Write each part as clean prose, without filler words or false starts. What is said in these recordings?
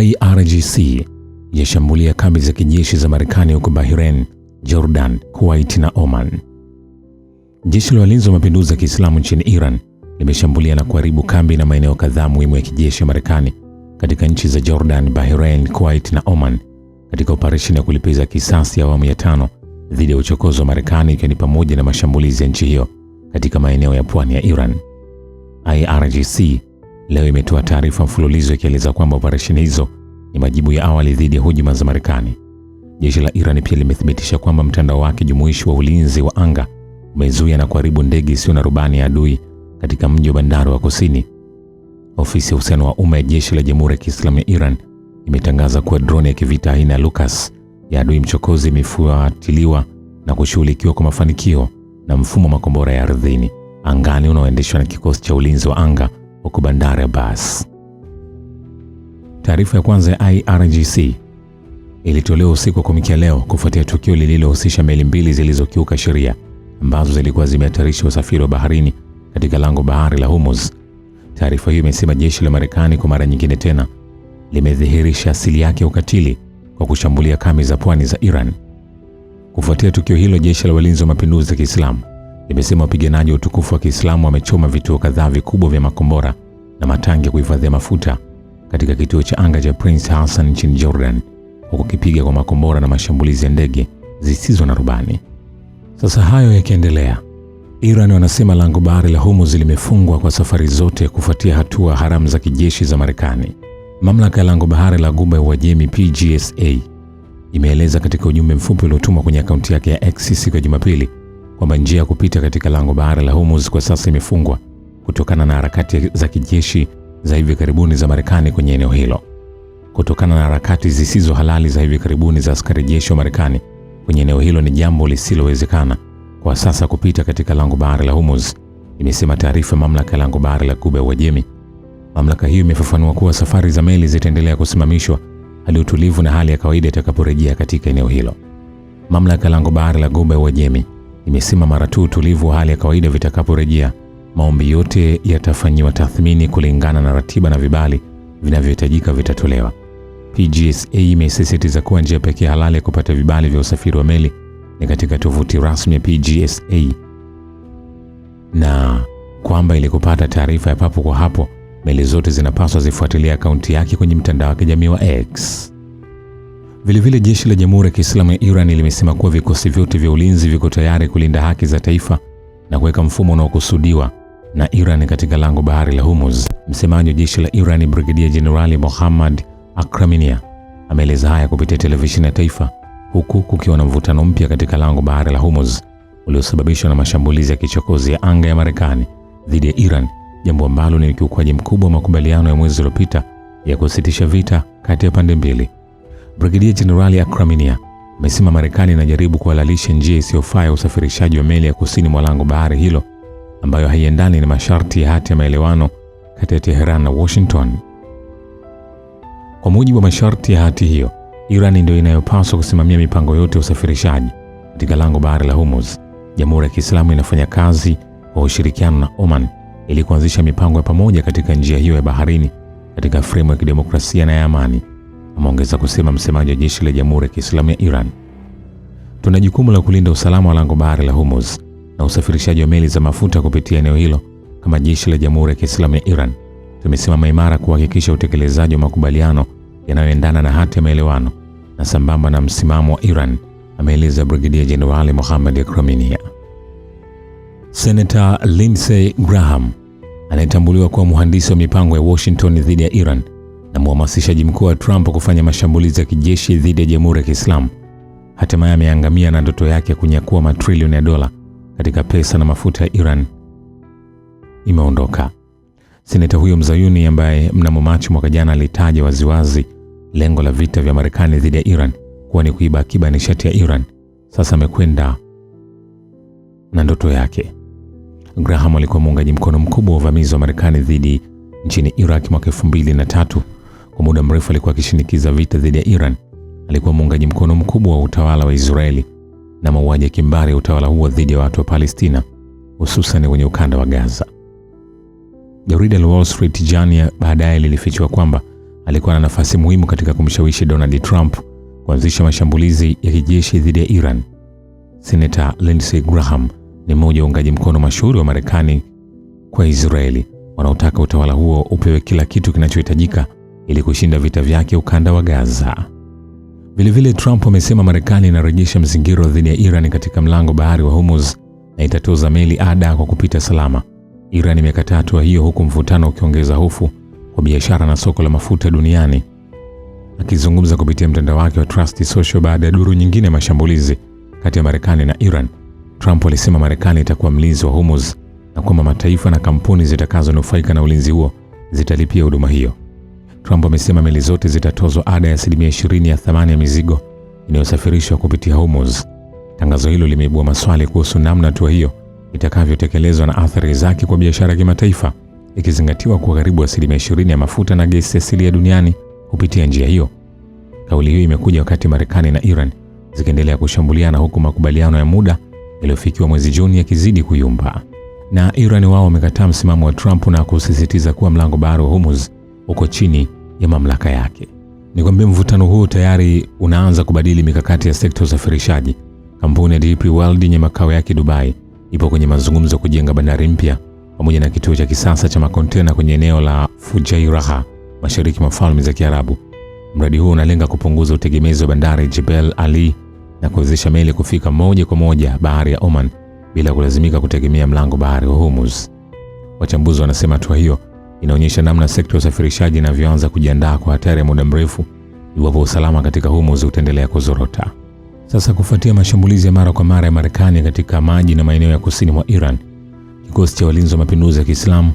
IRGC yashambulia kambi za kijeshi za Marekani huko Bahrain, Jordan, Kuwait na Oman. Jeshi la Walinzi wa Mapinduzi ya Kiislamu nchini Iran limeshambulia na kuharibu kambi na maeneo kadhaa muhimu ya kijeshi ya Marekani katika nchi za Jordan, Bahrain, Kuwait na Oman katika operesheni ya kulipiza kisasi ya awamu ya 5 dhidi ya uchokozi wa Marekani, ikiwa ni pamoja na mashambulizi ya nchi hiyo katika maeneo ya pwani ya Iran. IRGC leo imetoa taarifa mfululizo ikieleza kwamba operesheni hizo ni majibu ya awali dhidi ya hujuma za Marekani. Jeshi la Iran pia limethibitisha kwamba mtandao wake jumuishi wa ulinzi wa anga umezuia na kuharibu ndege isiyo na rubani ya adui katika mji wa bandari wa kusini. Ofisi ya uhusiano wa umma ya jeshi la Jamhuri ya Kiislamu ya Iran imetangaza kuwa droni ya kivita aina ya Lucas ya adui mchokozi imefuatiliwa na kushughulikiwa kwa mafanikio na mfumo wa makombora ya ardhini angani unaoendeshwa na kikosi cha ulinzi wa anga huko bandari ya Bas. Taarifa ya kwanza ya IRGC ilitolewa usiku wa kuamkia leo kufuatia tukio lililohusisha meli mbili zilizokiuka sheria ambazo zilikuwa zimehatarisha usafiri wa baharini katika lango bahari la Hormuz. Taarifa hiyo imesema jeshi la Marekani kwa mara nyingine tena limedhihirisha asili yake ya ukatili kwa kushambulia kambi za pwani za Iran. Kufuatia tukio hilo, jeshi la Walinzi wa Mapinduzi ya Kiislamu limesema wapiganaji wa utukufu wa Kiislamu wamechoma vituo kadhaa vikubwa vya makombora na matangi ya kuhifadhia mafuta katika kituo cha anga cha Prince Hassan nchini Jordan, huku kipiga kwa makombora na mashambulizi ya ndege zisizo na rubani. Sasa hayo yakiendelea, Iran wanasema lango bahari la Hormuz limefungwa kwa safari zote kufuatia hatua haramu za kijeshi za Marekani. Mamlaka ya lango bahari la Ghuba ya Uajemi PGSA imeeleza katika ujumbe mfupi uliotumwa kwenye akaunti yake ya X siku ya Jumapili kwamba njia ya kupita katika lango bahari la Hormuz kwa sasa imefungwa kutokana na harakati za kijeshi za hivi karibuni za Marekani kwenye eneo hilo. Kutokana na harakati zisizo halali za hivi karibuni za askari jeshi wa Marekani kwenye eneo hilo, ni jambo lisilowezekana kwa sasa kupita katika lango bahari la Hormuz, imesema taarifa mamlaka ya lango bahari la Ghuba ya Uajemi. Mamlaka hiyo imefafanua kuwa safari za meli zitaendelea kusimamishwa hadi utulivu na hali ya kawaida itakaporejea katika eneo hilo. Mamlaka ya lango bahari la Ghuba ya Uajemi imesema mara tu utulivu wa hali ya kawaida vitakaporejea, maombi yote yatafanywa tathmini kulingana na ratiba na vibali vinavyohitajika vitatolewa. PGSA imesisitiza kuwa njia pekee halali ya kupata vibali vya usafiri wa meli ni katika tovuti rasmi ya PGSA, na kwamba ili kupata taarifa ya papo kwa hapo, meli zote zinapaswa zifuatilia akaunti yake kwenye mtandao wa kijamii wa X. Vilevile, jeshi la Jamhuri ya Kiislamu ya Iran limesema kuwa vikosi vyote vya ulinzi viko tayari kulinda haki za taifa na kuweka mfumo unaokusudiwa na Iran katika lango bahari la Hormuz. Msemaji wa jeshi la Iran, Brigedia Jenerali Mohammad Akraminia, ameeleza haya kupitia televisheni ya taifa, huku kukiwa na mvutano mpya katika lango bahari la Hormuz uliosababishwa na mashambulizi ya kichokozi ya anga ya Marekani dhidi ya Iran, jambo ambalo ni ukiukwaji mkubwa wa makubaliano ya mwezi uliopita ya kusitisha vita kati ya pande mbili. Brigedia Jenerali Akraminia amesema Marekani inajaribu kuhalalisha njia isiyofaa ya usafirishaji wa meli ya kusini mwa lango bahari hilo ambayo haiendani na masharti ya hati ya maelewano kati ya Tehran na Washington. Kwa mujibu wa masharti ya hati hiyo, Iran ndio inayopaswa kusimamia mipango yote ya usafirishaji katika lango bahari la Hormuz. Jamhuri ya Kiislamu inafanya kazi kwa ushirikiano na Oman ili kuanzisha mipango ya pamoja katika njia hiyo ya baharini katika fremu ya kidemokrasia na ya amani, ameongeza kusema msemaji wa jeshi la Jamhuri ya Kiislamu ya Iran. Tuna jukumu la kulinda usalama wa lango bahari la Hormuz na usafirishaji wa meli za mafuta kupitia eneo hilo. Kama jeshi la Jamhuri ya Kiislamu ya Iran, tumesimama imara kuhakikisha utekelezaji wa makubaliano yanayoendana na hati ya maelewano na sambamba na msimamo wa Iran, ameeleza Brigedia Jenerali Mohammad Akraminia. Senator Lindsey Graham, anayetambuliwa kuwa mhandisi wa mipango ya Washington dhidi ya Iran na mhamasishaji mkuu wa Trump kufanya mashambulizi ya kijeshi dhidi ya Jamhuri ya Kiislamu, hatimaye ameangamia na ndoto yake ya kunyakua matrilioni ya dola katika pesa na mafuta ya Iran imeondoka. Seneta huyo mzayuni ambaye mnamo Machi mwaka jana alitaja waziwazi lengo la vita vya Marekani dhidi ya Iran kuwa ni kuiba akiba nishati ya Iran, sasa amekwenda na ndoto yake. Graham alikuwa muungaji mkono mkubwa wa uvamizi wa Marekani dhidi nchini Iraq mwaka 2003. Kwa muda mrefu alikuwa akishinikiza vita dhidi ya Iran. Alikuwa muungaji mkono mkubwa wa utawala wa Israeli na mauaji ya kimbari ya utawala huo dhidi ya watu wa Palestina, hususan kwenye ukanda wa Gaza. Jarida la Wall Street Journal baadaye lilifichua kwamba alikuwa na nafasi muhimu katika kumshawishi Donald Trump kuanzisha mashambulizi ya kijeshi dhidi ya Iran. Senator Lindsey Graham ni mmoja wa waungaji mkono mashuhuri wa Marekani kwa Israeli, wanaotaka utawala huo upewe kila kitu kinachohitajika ili kushinda vita vyake ukanda wa Gaza. Vilevile Trump amesema Marekani inarejesha mzingiro dhidi ya Iran katika mlango bahari wa Hormuz na itatoza meli ada kwa kupita salama. Iran imekataa hatua hiyo, huku mvutano ukiongeza hofu kwa biashara na soko la mafuta duniani. Akizungumza kupitia mtandao wake wa Trust Social baada ya duru nyingine ya mashambulizi kati ya Marekani na Iran, Trump alisema Marekani itakuwa mlinzi wa Hormuz na kwamba mataifa na kampuni zitakazonufaika na ulinzi huo zitalipia huduma hiyo. Trump amesema meli zote zitatozwa ada ya 20% ya thamani ya mizigo inayosafirishwa kupitia Hormuz. Tangazo hilo limeibua maswali kuhusu namna hatua hiyo itakavyotekelezwa na athari zake kwa biashara ya kimataifa, ikizingatiwa kuwa karibu 20% ya mafuta na gesi asilia duniani kupitia njia hiyo. Kauli hiyo imekuja wakati Marekani na Iran zikiendelea kushambuliana, huku makubaliano ya muda yaliyofikiwa mwezi Juni yakizidi kuyumba. Na Iran wao wamekataa msimamo wa Trump na kusisitiza kuwa mlango bahari wa Hormuz uko chini ya mamlaka yake. Nikwambie mvutano huu tayari unaanza kubadili mikakati ya sekta ya usafirishaji. Kampuni ya DP World yenye makao yake Dubai ipo kwenye mazungumzo kujenga bandari mpya pamoja na kituo cha kisasa cha makontena kwenye eneo la Fujairah, mashariki mwa Falme za Kiarabu. Mradi huu unalenga kupunguza utegemezi wa bandari Jebel Ali na kuwezesha meli kufika moja kwa moja bahari ya Oman bila kulazimika kutegemea mlango bahari wa Hormuz. Wachambuzi wanasema hatua hiyo inaonyesha namna sekta ya usafirishaji inavyoanza kujiandaa kwa hatari ya muda mrefu iwapo usalama katika Hormuz utaendelea kuzorota. Sasa, kufuatia mashambulizi ya mara kwa mara ya Marekani katika maji na maeneo ya kusini mwa Iran, kikosi cha walinzi wa mapinduzi ya Kiislamu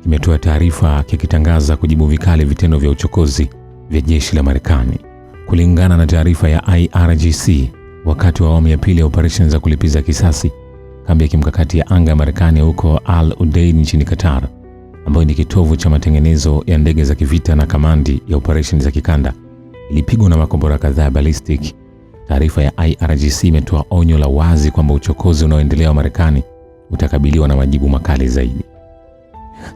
kimetoa taarifa kikitangaza kujibu vikali vitendo vya uchokozi vya jeshi la Marekani. Kulingana na taarifa ya IRGC, wakati wa awamu ya pili ya operesheni za kulipiza kisasi, kambi ya kimkakati ya anga ya Marekani huko Al Udeid nchini Qatar, ambayo ni kitovu cha matengenezo ya ndege za kivita na kamandi ya operesheni za kikanda, ilipigwa na makombora kadhaa ballistic. Taarifa ya IRGC imetoa onyo la wazi kwamba uchokozi unaoendelea wa Marekani utakabiliwa na majibu makali zaidi.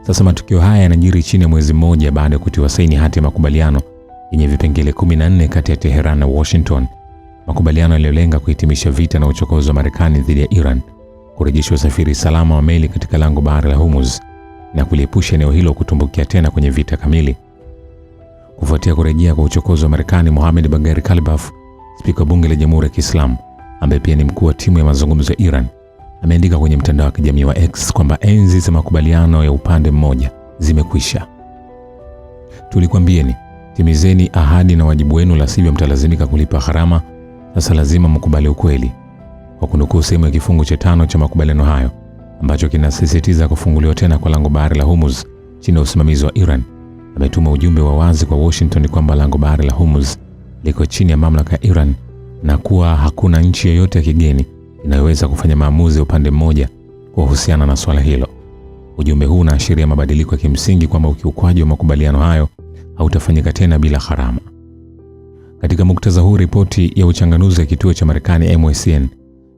Sasa matukio haya yanajiri chini ya mwezi mmoja baada ya kutiwa saini hati ya makubaliano yenye vipengele 14 kati ya Tehran na Washington, makubaliano yaliyolenga kuhitimisha vita na uchokozi wa Marekani dhidi ya Iran, kurejesha usafiri salama wa meli katika lango bahari la Hormuz na kuliepusha eneo hilo kutumbukia tena kwenye vita kamili. Kufuatia kurejea kwa uchokozi wa Marekani, Mohamed Bagher Kalibaf, spika bunge la Jamhuri ya Kiislamu ambaye pia ni mkuu wa timu ya mazungumzo ya Iran, ameandika kwenye mtandao wa kijamii wa X kwamba enzi za makubaliano ya upande mmoja zimekwisha. Tulikwambieni, timizeni ahadi na wajibu wenu, la sivyo mtalazimika kulipa gharama. Sasa lazima mkubali ukweli. Kwa kunukuu sehemu ya kifungu cha 5 cha makubaliano hayo ambacho kinasisitiza kufunguliwa tena kwa lango bahari la Hormuz chini ya usimamizi wa Iran, ametuma ujumbe wa wazi kwa Washington kwamba lango bahari la Hormuz liko chini ya mamlaka ya Iran na kuwa hakuna nchi yoyote ya kigeni inayoweza kufanya maamuzi ya upande mmoja kuhusiana na swala hilo. Ujumbe huu unaashiria mabadiliko ya kimsingi kwamba ukiukwaji wa makubaliano hayo hautafanyika tena bila gharama. Katika muktadha huu, ripoti ya uchanganuzi ya kituo cha Marekani MSN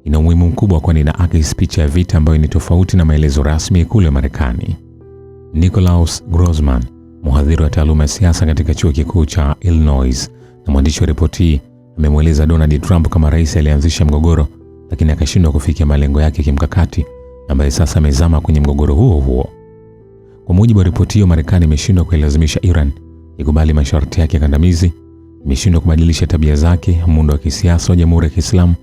ina umuhimu mkubwa, kwani inaakisi picha ya vita ambayo ni tofauti na maelezo rasmi kule Marekani. Nicolaus Grossman, mhadhiri wa taaluma ya siasa katika chuo kikuu cha Illinois na mwandishi wa ripoti hii, amemweleza Donald Trump kama rais alianzisha mgogoro lakini akashindwa kufikia malengo yake kimkakati, ambaye sasa amezama kwenye mgogoro huo huo. Kwa mujibu wa ripoti hiyo, Marekani imeshindwa kuilazimisha Iran ikubali masharti yake kandamizi, imeshindwa kubadilisha tabia zake, muundo wa kisiasa wa Jamhuri ya Kiislamu,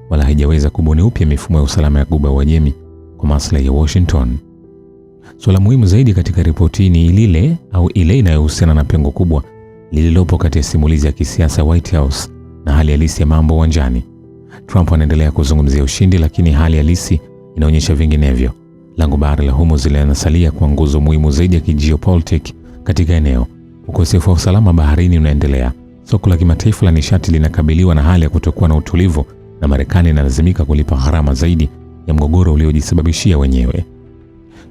wala haijaweza kubuni upya mifumo ya usalama ya Ghuba ya Uajemi kwa maslahi ya Washington. Swala muhimu zaidi katika ripoti ni ile inayohusiana na pengo kubwa lililopo kati ya simulizi ya kisiasa White House na hali halisi ya mambo uwanjani. Trump anaendelea kuzungumzia ushindi, lakini hali halisi inaonyesha vinginevyo. Lango bahari la Hormuz linasalia kuwa nguzo muhimu zaidi ya kijiopolitiki katika eneo. Ukosefu wa usalama baharini unaendelea. Soko la kimataifa la nishati linakabiliwa na hali ya kutokuwa na utulivu, na Marekani inalazimika kulipa gharama zaidi ya mgogoro uliojisababishia wenyewe.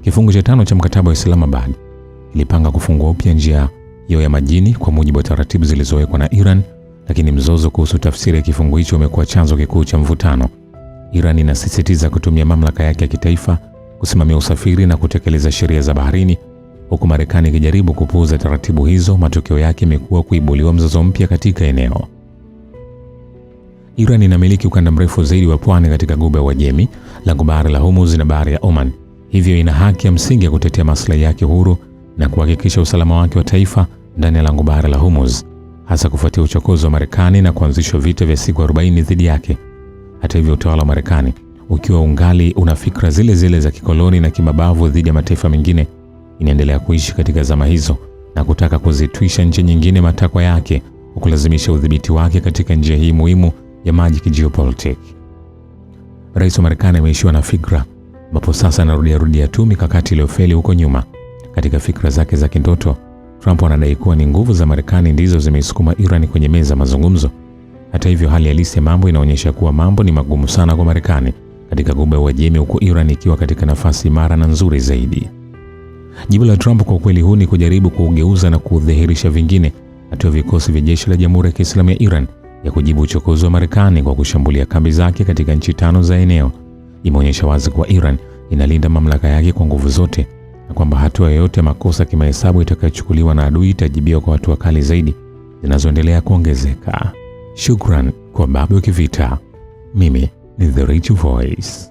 Kifungu cha 5 cha mkataba wa Islamabad kilipanga kufungua upya njia hiyo ya majini kwa mujibu wa taratibu zilizowekwa na Iran, lakini mzozo kuhusu tafsiri ya kifungu hicho umekuwa chanzo kikuu cha mvutano. Iran inasisitiza kutumia mamlaka yake ya kitaifa kusimamia usafiri na kutekeleza sheria za baharini, Huku Marekani ikijaribu kupuuza taratibu hizo, matokeo yake imekuwa kuibuliwa mzozo mpya katika eneo. Iran inamiliki ukanda mrefu zaidi wa pwani katika Ghuba ya Uajemi, lango bahari la Hormuz na bahari ya Oman. Hivyo ina haki ya msingi ya kutetea maslahi yake huru na kuhakikisha usalama wake wa taifa ndani ya lango bahari la Hormuz, hasa kufuatia uchokozi wa Marekani na kuanzishwa vita vya siku 40 dhidi yake. Hata hivyo, utawala wa Marekani ukiwa ungali una fikra zile zile za kikoloni na kimabavu dhidi ya mataifa mengine, inaendelea kuishi katika zama hizo na kutaka kuzitwisha nchi nyingine matakwa yake, kulazimisha udhibiti wake katika njia hii muhimu ya maji kigeopolitiki. Rais wa Marekani ameishiwa na fikra, ambapo sasa anarudia tu mikakati iliyofeli huko nyuma. Katika fikra zake za kindoto, Trump anadai kuwa ni nguvu za Marekani ndizo zimeisukuma Iran kwenye meza mazungumzo. Hata hivyo, hali halisi ya mambo inaonyesha kuwa mambo ni magumu sana kwa Marekani katika Ghuba ya Uajemi, huku Iran ikiwa katika nafasi imara na nzuri zaidi. Jibu la Trump kwa kweli huu ni kujaribu kuugeuza na kudhihirisha vingine. Hatua vikosi vya jeshi la Jamhuri ya Kiislamu ya Iran ya kujibu uchokozi wa Marekani kwa kushambulia kambi zake katika nchi 5 za eneo imeonyesha wazi kuwa Iran inalinda mamlaka yake kwa nguvu zote, na kwamba hatua yoyote ya makosa kimahesabu itakayochukuliwa na adui itajibiwa kwa hatua kali zaidi zinazoendelea kuongezeka. Shukran kwa Babu Kivita. Mimi ni The Rich Voice.